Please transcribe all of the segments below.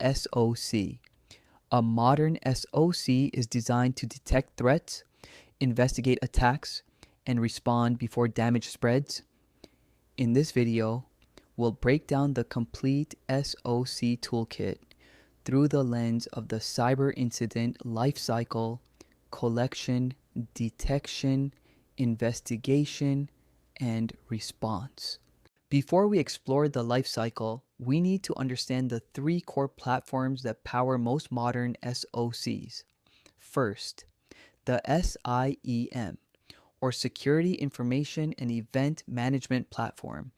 SOC. A modern SOC is designed to detect threats, investigate attacks, and respond before damage spreads. In this video, we'll break down the complete SOC toolkit through the lens of the cyber incident lifecycle, collection, detection, investigation, and response. Before we explore the lifecycle, we need to understand the three core platforms that power most modern SOCs. First, the SIEM, or Security Information and Event Management Platform.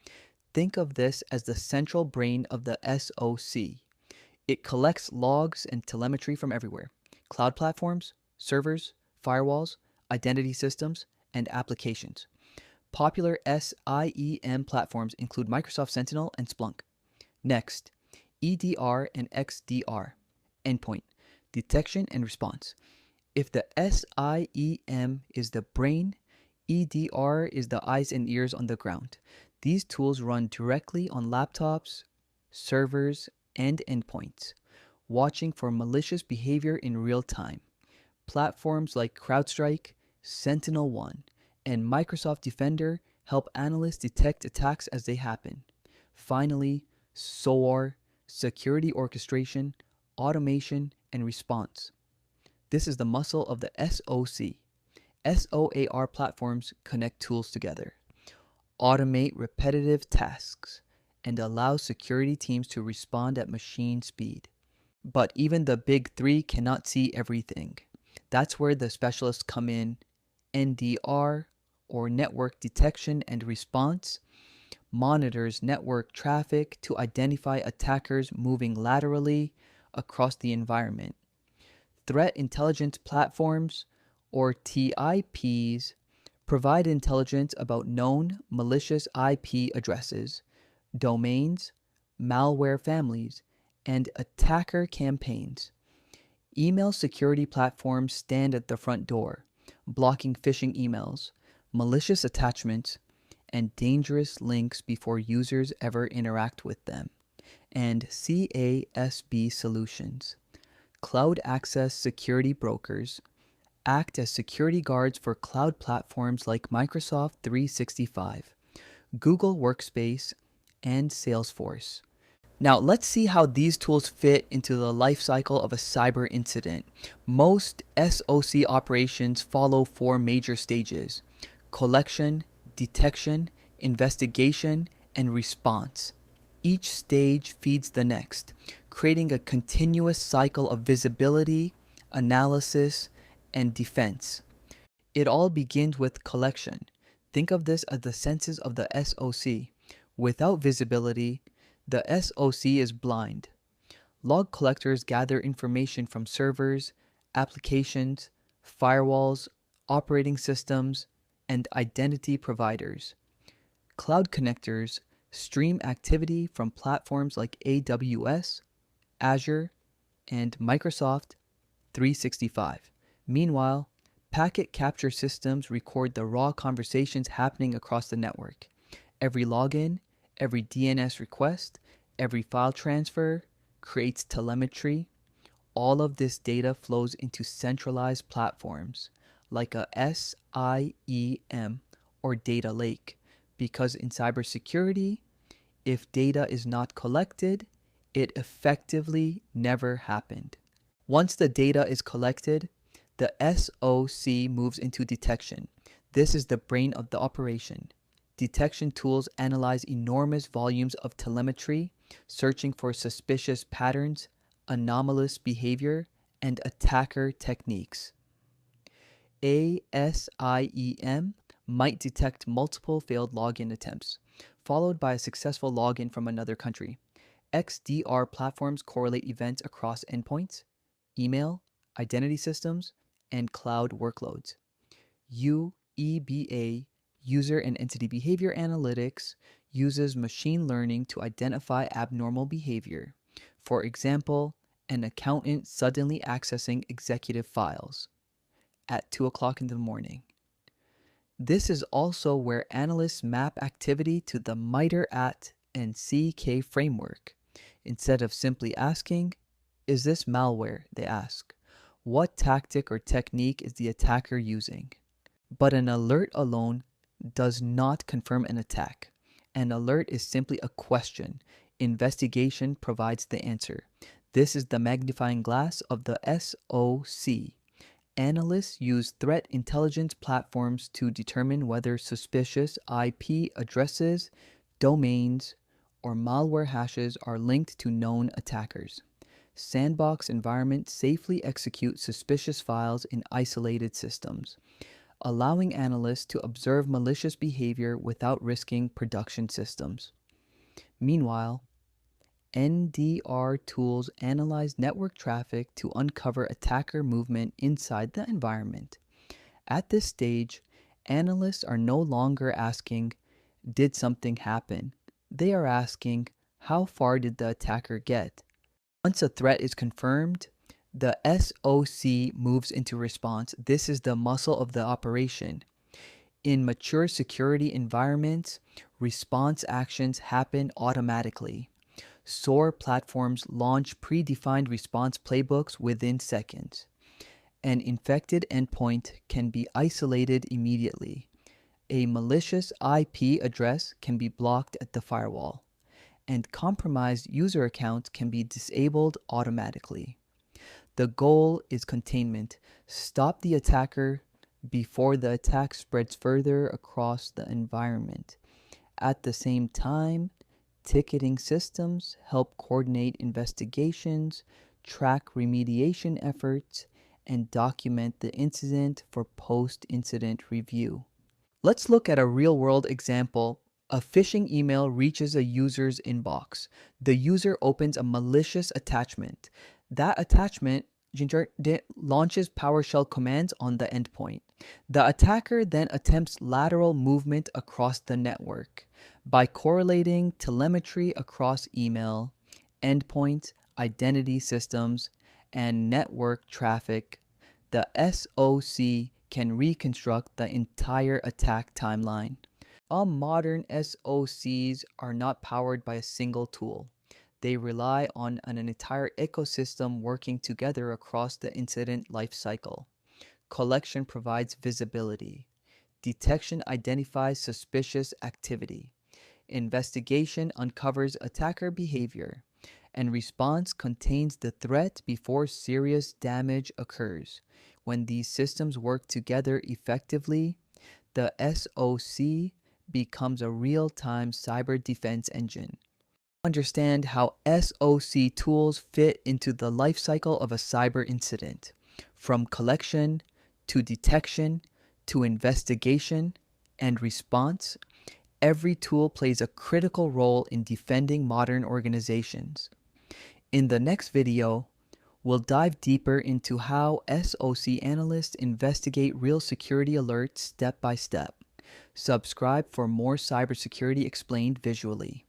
Think of this as the central brain of the SOC. It collects logs and telemetry from everywhere: cloud platforms, servers, firewalls, identity systems, and applications. Popular SIEM platforms include Microsoft Sentinel and Splunk. Next, EDR and XDR, endpoint, detection and response. If the SIEM is the brain, EDR is the eyes and ears on the ground. These tools run directly on laptops, servers, and endpoints, watching for malicious behavior in real time. Platforms like CrowdStrike, SentinelOne, and Microsoft Defender help analysts detect attacks as they happen. Finally, SOAR, security orchestration, automation, and response. This is the muscle of the SOC. SOAR platforms connect tools together, automate repetitive tasks, and allow security teams to respond at machine speed. But even the big three cannot see everything. That's where the specialists come in. NDR, or Network Detection and Response, monitors network traffic to identify attackers moving laterally across the environment. Threat Intelligence Platforms, or TIPs, provide intelligence about known malicious IP addresses, domains, malware families, and attacker campaigns. Email security platforms stand at the front door, blocking phishing emails, malicious attachments, and dangerous links before users ever interact with them. And CASB solutions, cloud access security brokers, act as security guards for cloud platforms like Microsoft 365, Google Workspace, and Salesforce. Now, let's see how these tools fit into the life cycle of a cyber incident. Most SOC operations follow four major stages: collection, detection, investigation, and response. Each stage feeds the next, creating a continuous cycle of visibility, analysis, and defense. It all begins with collection. Think of this as the senses of the SOC. Without visibility, the SOC is blind. Log collectors gather information from servers, applications, firewalls, operating systems, and identity providers. Cloud connectors stream activity from platforms like AWS, Azure, and Microsoft 365. Meanwhile, packet capture systems record the raw conversations happening across the network. Every login, every DNS request, every file transfer creates telemetry. All of this data flows into centralized platforms like a SIEM or data lake, because in cybersecurity, if data is not collected, it effectively never happened. Once the data is collected, the SOC moves into detection. This is the brain of the operation. Detection tools analyze enormous volumes of telemetry, searching for suspicious patterns, anomalous behavior, and attacker techniques. A SIEM might detect multiple failed login attempts, followed by a successful login from another country. XDR platforms correlate events across endpoints, email, identity systems, and cloud workloads. UEBA, User and Entity Behavior Analytics, uses machine learning to identify abnormal behavior. For example, an accountant suddenly accessing executive files at 2 o'clock in the morning. This is also where analysts map activity to the MITRE AT and CK framework. Instead of simply asking, Is this malware? They ask. What tactic or technique is the attacker using? But an alert alone does not confirm an attack. An alert is simply a question. Investigation provides the answer. This is the magnifying glass of the SOC. Analysts use threat intelligence platforms to determine whether suspicious IP addresses, domains, or malware hashes are linked to known attackers. Sandbox environments safely execute suspicious files in isolated systems, allowing analysts to observe malicious behavior without risking production systems. Meanwhile, NDR tools analyze network traffic to uncover attacker movement inside the environment. At this stage, analysts are no longer asking, "Did something happen?" They are asking, "How far did the attacker get?" Once a threat is confirmed, the SOC moves into response. This is the muscle of the operation. In mature security environments, response actions happen automatically. SOAR platforms launch predefined response playbooks within seconds. An infected endpoint can be isolated immediately. A malicious IP address can be blocked at the firewall, and compromised user accounts can be disabled automatically. The goal is containment. Stop the attacker before the attack spreads further across the environment. At the same time, ticketing systems help coordinate investigations, track remediation efforts, and document the incident for post-incident review. Let's look at a real-world example. A phishing email reaches a user's inbox. The user opens a malicious attachment. That attachment launches PowerShell commands on the endpoint. The attacker then attempts lateral movement across the network. By correlating telemetry across email, endpoints, identity systems, and network traffic, the SOC can reconstruct the entire attack timeline. All modern SOCs are not powered by a single tool. They rely on an entire ecosystem working together across the incident lifecycle. Collection provides visibility. Detection identifies suspicious activity. Investigation uncovers attacker behavior. And response contains the threat before serious damage occurs. When these systems work together effectively, the SOC becomes a real-time cyber defense engine. Understand how SOC tools fit into the lifecycle of a cyber incident, from collection to detection to investigation and response. Every tool plays a critical role in defending modern organizations. In the next video, we'll dive deeper into how SOC analysts investigate real security alerts step by step. Subscribe for more cybersecurity explained visually.